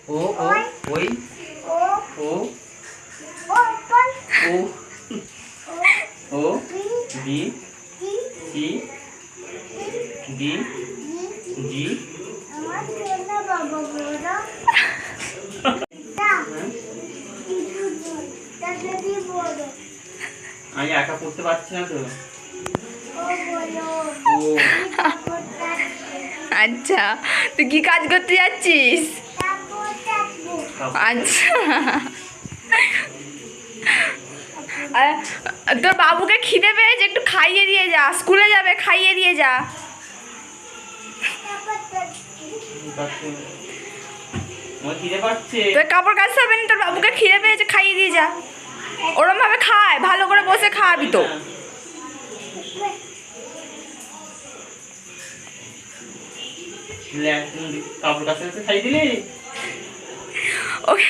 ও ও ওই ও ও ও B C D G. আমি একা পড়তে পারছি না তো। আচ্ছা, তুই কি কাজ করতে যাচ্ছিস? আচ্ছা, তোর বাবুকে খিদে পেয়েছে, একটু খাইয়ে দিয়ে যা, স্কুলে যাবে, খাইয়ে দিয়ে যা। তোর কাপড় কাচতে হবে না, তোর বাবুকে খিদে পেয়েছে, খাইয়ে দিয়ে যা। ওরম ভাবে খায়, ভালো করে বসে খাওয়াবি তো। কাপড় কাচতে খাই দিলি ওকে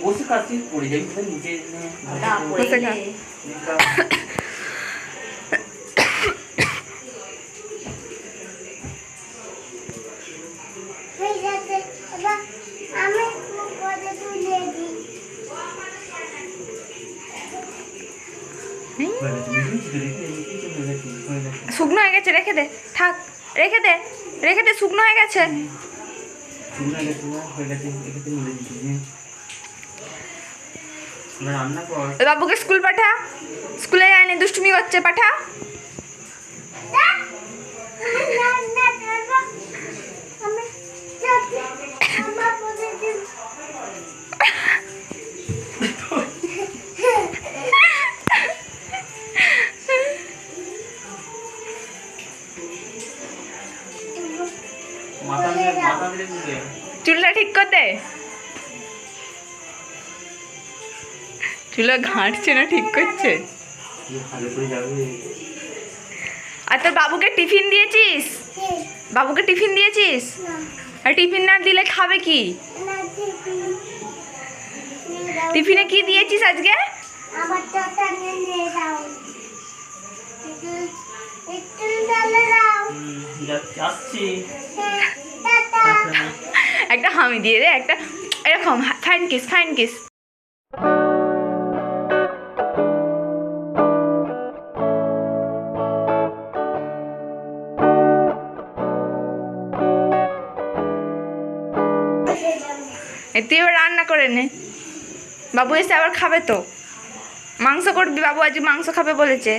বসে কাচি পড়ে যাবি নিচে বসে খা। শুকনো হয়ে গেছে, রেখে দে, থাক, রেখে দে, রেখে দে, শুকনো হয়ে গেছে। বাবুকে স্কুল পাঠা, স্কুলে যায়নি, দুষ্টুমি করছে, পাঠা। চুলটা ঠিক করতে, চুলা ঘাঁটছে না, ঠিক করছে। আর তোর বাবুকে টিফিন দিয়েছিস? বাবুকে টিফিন দিয়েছিস? আর টিফিন না দিলে খাবে কি? টিফিনে কি দিয়েছিস আজকে? একটা হামি দিয়ে দে, একটা এরকম ফাইন কিস, ফাইন কিস। তুই এবার রান্না করে নে, বাবু এসে আবার খাবে তো। মাংস করবি, বাবু আজ মাংস খাবে বলেছে।